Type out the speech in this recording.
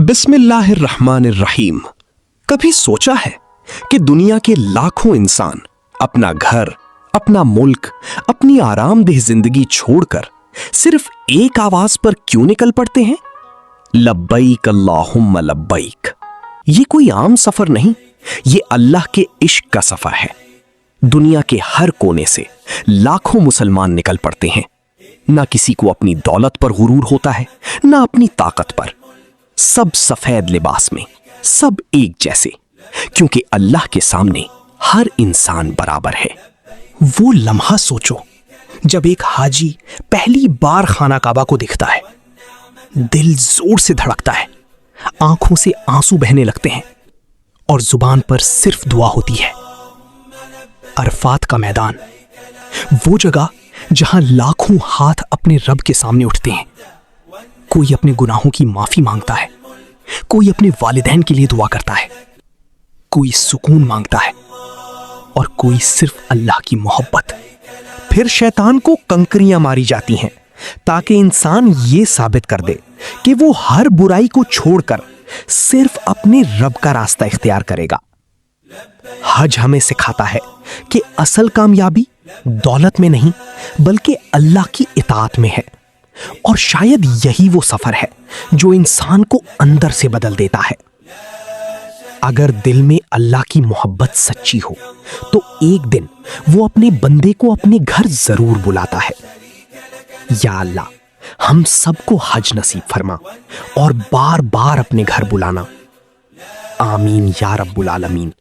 बिस्मिल्लाहिर्रहमानिर्रहीम। कभी सोचा है कि दुनिया के लाखों इंसान अपना घर, अपना मुल्क, अपनी आरामदेह जिंदगी छोड़कर सिर्फ एक आवाज पर क्यों निकल पड़ते हैं? लब्बैक अल्लाहुम्मा लब्बैक। ये कोई आम सफर नहीं, ये अल्लाह के इश्क का सफर है। दुनिया के हर कोने से लाखों मुसलमान निकल पड़ते हैं। ना किसी को अपनी दौलत पर गुरूर होता है, ना अपनी ताकत पर। सब सफेद लिबास में, सब एक जैसे, क्योंकि अल्लाह के सामने हर इंसान बराबर है। वो लम्हा सोचो जब एक हाजी पहली बार खाना काबा को दिखता है। दिल जोर से धड़कता है, आंखों से आंसू बहने लगते हैं और जुबान पर सिर्फ दुआ होती है। अरफात का मैदान, वो जगह जहां लाखों हाथ अपने रब के सामने उठते हैं। कोई अपने गुनाहों की माफी मांगता है, कोई अपने वालिदैन के लिए दुआ करता है, कोई सुकून मांगता है और कोई सिर्फ अल्लाह की मोहब्बत। फिर शैतान को कंकरियां मारी जाती हैं ताकि इंसान ये साबित कर दे कि वो हर बुराई को छोड़कर सिर्फ अपने रब का रास्ता इख्तियार करेगा। हज हमें सिखाता है कि असल कामयाबी दौलत में नहीं बल्कि अल्लाह की इताअत में है। और शायद यही वो सफर है जो इंसान को अंदर से बदल देता है। अगर दिल में अल्लाह की मोहब्बत सच्ची हो तो एक दिन वो अपने बंदे को अपने घर जरूर बुलाता है। या अल्लाह, हम सबको हज नसीब फरमा और बार बार अपने घर बुलाना। आमीन या रब्बुल आलमीन।